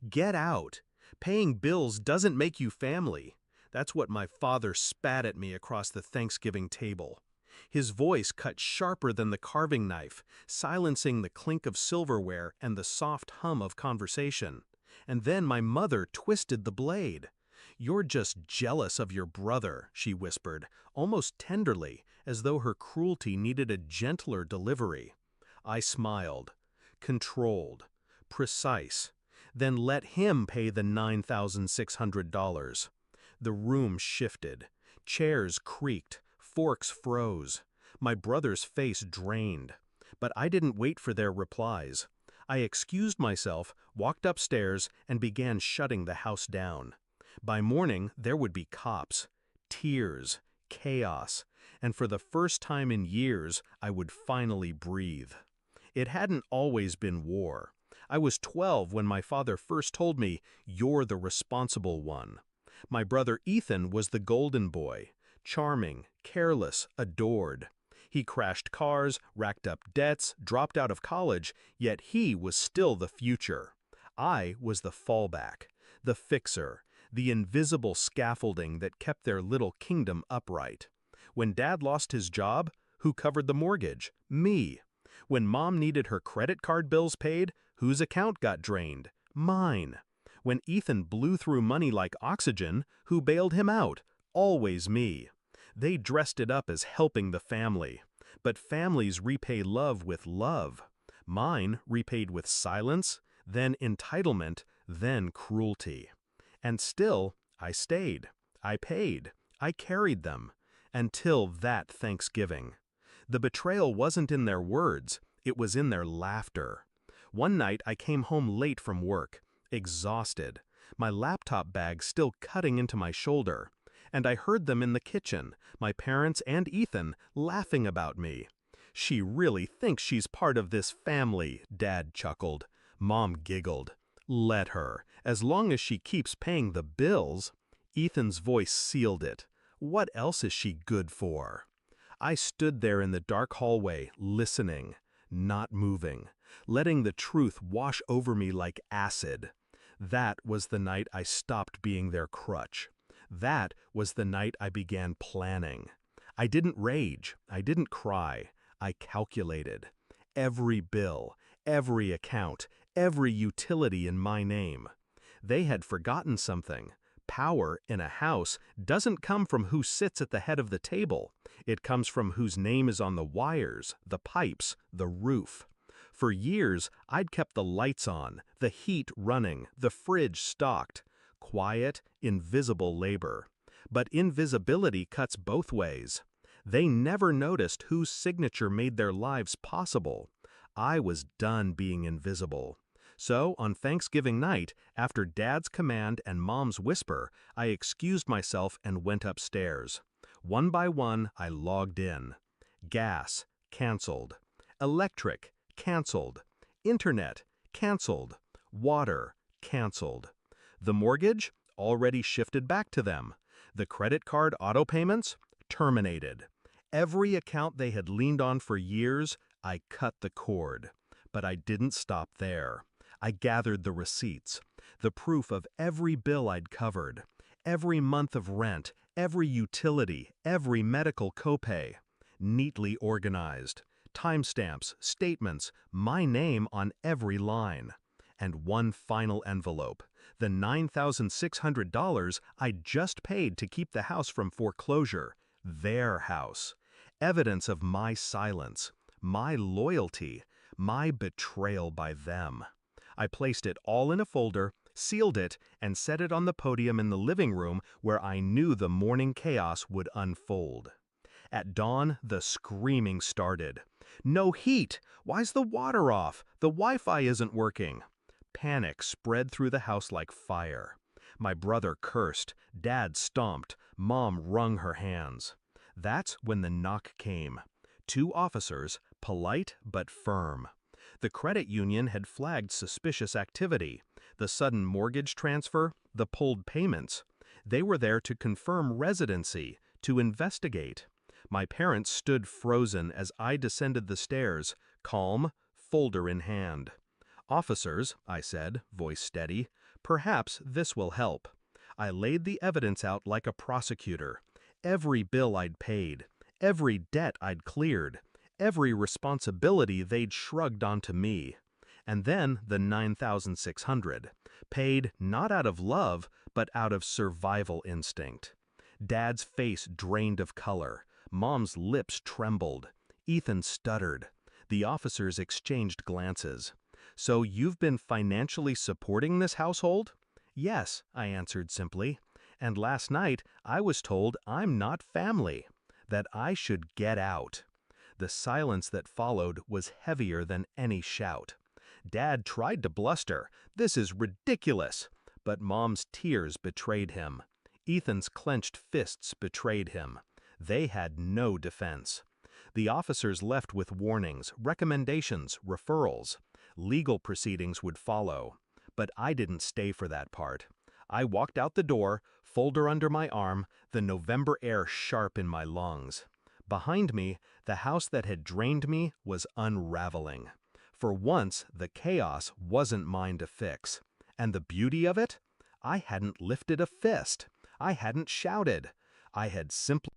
Get out. Paying bills doesn't make you family. That's what my father spat at me across the Thanksgiving table. His voice cut sharper than the carving knife, silencing the clink of silverware and the soft hum of conversation. And then my mother twisted the blade. "You're just jealous of your brother," she whispered, almost tenderly, as though her cruelty needed a gentler delivery. I smiled. Controlled. Precise. Then let him pay the $9,600. The room shifted. Chairs creaked. Forks froze. My brother's face drained. But I didn't wait for their replies. I excused myself, walked upstairs, and began shutting the house down. By morning, there would be cops, tears, chaos, and for the first time in years, I would finally breathe. It hadn't always been war. I was 12 when my father first told me, "You're the responsible one." My brother Ethan was the golden boy, charming, careless, adored. He crashed cars, racked up debts, dropped out of college, yet he was still the future. I was the fallback, the fixer, the invisible scaffolding that kept their little kingdom upright. When Dad lost his job, who covered the mortgage? Me. When Mom needed her credit card bills paid, whose account got drained? Mine. When Ethan blew through money like oxygen, who bailed him out? Always me. They dressed it up as helping the family. But families repay love with love. Mine repaid with silence, then entitlement, then cruelty. And still, I stayed. I paid. I carried them. Until that Thanksgiving. The betrayal wasn't in their words, it was in their laughter. One night I came home late from work, exhausted, my laptop bag still cutting into my shoulder, and I heard them in the kitchen, my parents and Ethan, laughing about me. "She really thinks she's part of this family," Dad chuckled. Mom giggled. "Let her, as long as she keeps paying the bills." Ethan's voice sealed it. "What else is she good for?" I stood there in the dark hallway, listening, not moving, letting the truth wash over me like acid. That was the night I stopped being their crutch. That was the night I began planning. I didn't rage, I didn't cry, I calculated. Every bill, every account, every utility in my name. They had forgotten something. Power in a house doesn't come from who sits at the head of the table. It comes from whose name is on the wires, the pipes, the roof. For years, I'd kept the lights on, the heat running, the fridge stocked. Quiet, invisible labor. But invisibility cuts both ways. They never noticed whose signature made their lives possible. I was done being invisible. So, on Thanksgiving night, after Dad's command and Mom's whisper, I excused myself and went upstairs. One by one, I logged in. Gas, canceled. Electric, canceled. Internet, canceled. Water, canceled. The mortgage, already shifted back to them. The credit card auto payments, terminated. Every account they had leaned on for years, I cut the cord. But I didn't stop there. I gathered the receipts, the proof of every bill I'd covered, every month of rent, every utility, every medical copay. Neatly organized. Timestamps, statements, my name on every line. And one final envelope, the $9,600 I'd just paid to keep the house from foreclosure. Their house. Evidence of my silence, my loyalty, my betrayal by them. I placed it all in a folder, sealed it, and set it on the podium in the living room where I knew the morning chaos would unfold. At dawn, the screaming started. "No heat! Why's the water off? The Wi-Fi isn't working!" Panic spread through the house like fire. My brother cursed, Dad stomped, Mom wrung her hands. That's when the knock came. 2 officers, polite but firm. The credit union had flagged suspicious activity, the sudden mortgage transfer, the pulled payments. They were there to confirm residency, to investigate. My parents stood frozen as I descended the stairs, calm, folder in hand. "Officers," I said, voice steady, "perhaps this will help." I laid the evidence out like a prosecutor. Every bill I'd paid, every debt I'd cleared, every responsibility they'd shrugged onto me. And then the 9,600, paid not out of love, but out of survival instinct. Dad's face drained of color. Mom's lips trembled. Ethan stuttered. The officers exchanged glances. "So you've been financially supporting this household?" "Yes," I answered simply. "And last night I was told I'm not family, that I should get out." The silence that followed was heavier than any shout. Dad tried to bluster, "This is ridiculous," but Mom's tears betrayed him. Ethan's clenched fists betrayed him. They had no defense. The officers left with warnings, recommendations, referrals. Legal proceedings would follow. But I didn't stay for that part. I walked out the door, folder under my arm, the November air sharp in my lungs. Behind me, the house that had drained me was unraveling. For once, the chaos wasn't mine to fix. And the beauty of it? I hadn't lifted a fist. I hadn't shouted. I had simply